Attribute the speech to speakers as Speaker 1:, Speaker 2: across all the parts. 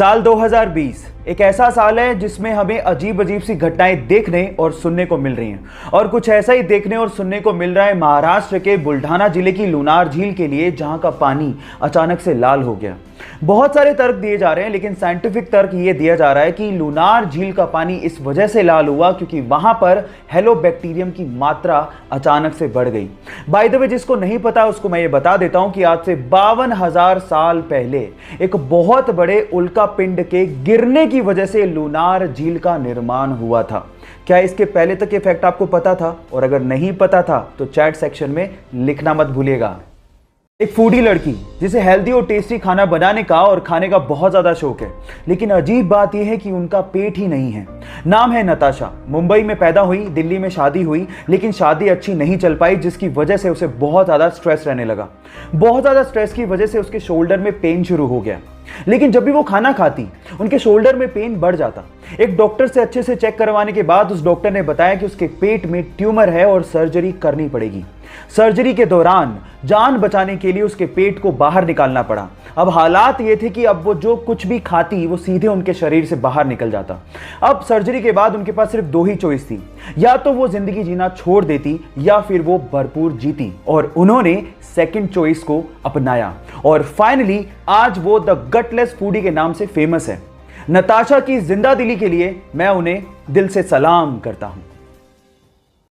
Speaker 1: साल 2020 एक ऐसा साल है जिसमें हमें अजीब अजीब सी घटनाएं देखने और सुनने को मिल रही हैं और कुछ ऐसा ही देखने और सुनने को मिल रहा है महाराष्ट्र के बुल्ढाना जिले की लुनार झील के लिए, जहां का पानी अचानक से लाल हो गया। बहुत सारे तर्क दिए जा रहे हैं, लेकिन साइंटिफिक तर्क यह दिया जा रहा है कि लुनार झील का पानी इस वजह से लाल हुआ क्योंकि वहां पर हेलोबैक्टीरियम की मात्रा अचानक से बढ़ गई। बाय द वे, जिसको नहीं पता उसको मैं ये बता देता हूं कि आज से 52,000 साल पहले एक बहुत बड़े उल्का पिंड के गिरने की वजह से लुनार झील का निर्माण हुआ था। क्या इसके पहले तक ये फैक्ट आपको पता था? और अगर नहीं पता था तो चैट सेक्शन में लिखना मत भूलिएगा। एक फूडी लड़की जिसे हेल्दी और टेस्टी खाना बनाने का और खाने का बहुत ज्यादा शौक है, लेकिन अजीब बात यह है कि उनका पेट ही नहीं है। नाम है नताशा। मुंबई में पैदा हुई, दिल्ली में शादी हुई, लेकिन शादी अच्छी नहीं चल पाई, जिसकी वजह से उसे बहुत ज्यादा स्ट्रेस रहने लगा। बहुत ज्यादा स्ट्रेस की वजह से उसके शोल्डर में पेन शुरू हो गया, लेकिन जब भी वो खाना खाती उनके शोल्डर में पेन बढ़ जाता। एक डॉक्टर से अच्छे से चेक करवाने के बाद उस डॉक्टर ने बताया कि उसके पेट में ट्यूमर है और सर्जरी करनी पड़ेगी। सर्जरी के दौरान जान बचाने के लिए उसके पेट को बाहर निकालना पड़ा। अब हालात ये थे कि अब वो जो कुछ भी खाती वो सीधे उनके शरीर से बाहर निकल जाता। अब सर्जरी के बाद उनके पास सिर्फ दो ही चॉइस थी, या तो वो जिंदगी जीना छोड़ देती या फिर वो भरपूर जीती, और उन्होंने सेकंड चॉइस को अपनाया और फाइनली आज वो द गटलेस फूडी के नाम से फेमस है। नताशा की जिंदा दिली के लिए मैं उन्हें दिल से सलाम करता हूं।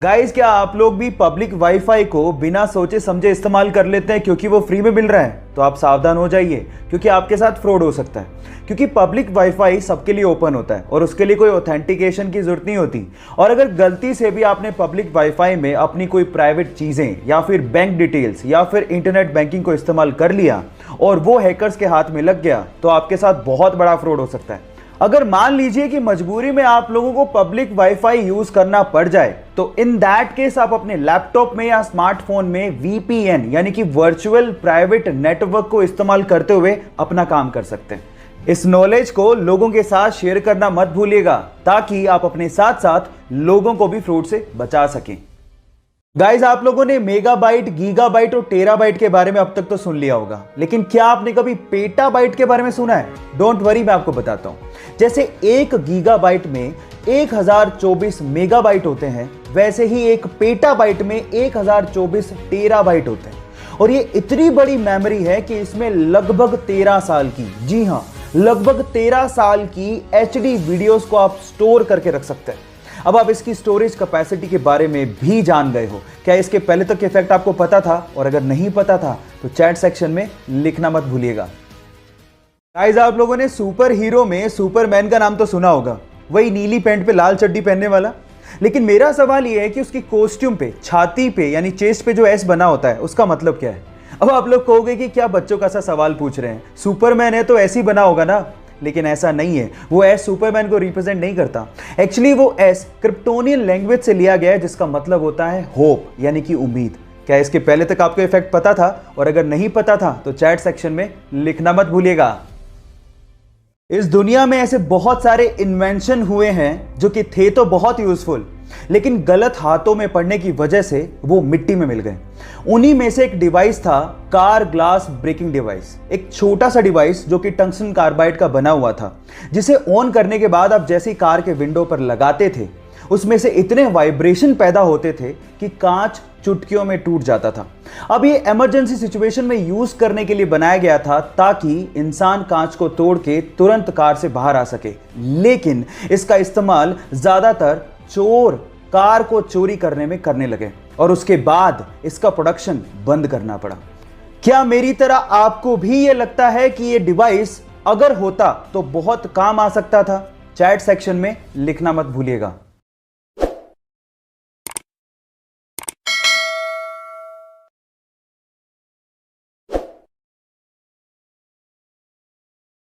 Speaker 1: गाइस, क्या आप लोग भी पब्लिक वाईफाई को बिना सोचे समझे इस्तेमाल कर लेते हैं क्योंकि वो फ्री में मिल रहा है? तो आप सावधान हो जाइए, क्योंकि आपके साथ फ्रॉड हो सकता है। क्योंकि पब्लिक वाईफाई सबके लिए ओपन होता है और उसके लिए कोई ऑथेंटिकेशन की जरूरत नहीं होती। और अगर गलती से भी आपने पब्लिक वाईफाई में अपनी कोई प्राइवेट चीजें या फिर बैंक डिटेल्स या फिर इंटरनेट बैंकिंग को इस्तेमाल कर लिया और वो हैकर्स के हाथ में लग गया, तो आपके साथ बहुत बड़ा फ्रॉड हो सकता है। अगर मान लीजिए कि मजबूरी में आप लोगों को पब्लिक वाईफाई यूज करना पड़ जाए, तो इन दैट केस आप अपने लैपटॉप में या स्मार्टफोन में VPN यानी कि वर्चुअल प्राइवेट नेटवर्क को इस्तेमाल करते हुए अपना काम कर सकते हैं। इस नॉलेज को लोगों के साथ शेयर करना मत भूलिएगा, ताकि आप अपने साथ साथ लोगों को भी फ्रॉड से बचा सकें। गाइज, आप लोगों ने मेगाबाइट, गीगाबाइट और टेराबाइट के बारे में अब तक तो सुन लिया होगा, लेकिन क्या आपने कभी पेटाबाइट के बारे में सुना है? डोंट वरी, मैं आपको बताता हूं। जैसे एक गीगाबाइट में 1024 मेगाबाइट होते हैं, वैसे ही एक पेटाबाइट में 1024 टेराबाइट होते हैं। और ये इतनी बड़ी मेमोरी है कि इसमें लगभग 13 साल की, जी हां, लगभग 13 साल की HD वीडियोस को आप स्टोर करके रख सकते हैं। अब आप इसकी स्टोरेज कैपेसिटी के बारे में भी जान गए हो। क्या इसके पहले तक के फैक्ट आपको पता था? और अगर नहीं पता था तो चैट सेक्शन में लिखना मत भूलिएगा। गाइस, आप लोगों ने सुपर हीरो में सुपरमैन का नाम तो सुना होगा, वही नीली पैंट पे लाल चड्डी पहनने वाला। लेकिन मेरा सवाल यह है कि उसकी कॉस्ट्यूम पे, छाती पे यानी चेस्ट पे जो एस बना होता है, उसका मतलब क्या है? अब आप लोग कहोगे कि क्या बच्चों का सा सवाल पूछ रहे हैं, सुपरमैन है तो ऐसे ही बना होगा ना। लेकिन ऐसा नहीं है, वो एस सुपरमैन को रिप्रेजेंट नहीं करता। एक्चुअली वो एस क्रिप्टोनियन लैंग्वेज से लिया गया है, जिसका मतलब होता है होप यानी कि उम्मीद। क्या इसके पहले तक आपको इफेक्ट पता था? और अगर नहीं पता था तो चैट सेक्शन में लिखना मत भूलिएगा। इस दुनिया में ऐसे बहुत सारे इन्वेंशन हुए हैं जो कि थे तो बहुत यूजफुल, लेकिन गलत हाथों में पड़ने की वजह से वो मिट्टी में मिल गए। उन्हीं में से एक डिवाइस था कार ग्लास ब्रेकिंग डिवाइस। एक छोटा सा डिवाइस जो कि टंगस्टन कार्बाइड का बना हुआ था, जिसे ऑन करने के बाद आप जैसे ही कार के विंडो पर लगाते थे, उसमें से इतने वाइब्रेशन पैदा होते थे कि कांच चुटकियों में टूट जाता था। अब ये इमरजेंसी सिचुएशन में यूज करने के लिए बनाया गया था, ताकि इंसान कांच को तोड़ के तुरंत कार से बाहर आ सके। लेकिन इसका इस्तेमाल ज्यादातर चोर कार को चोरी करने में करने लगे और उसके बाद इसका प्रोडक्शन बंद करना पड़ा। क्या मेरी तरह आपको भी ये लगता है कि ये डिवाइस अगर होता तो बहुत काम आ सकता था? चैट सेक्शन में लिखना मत भूलिएगा।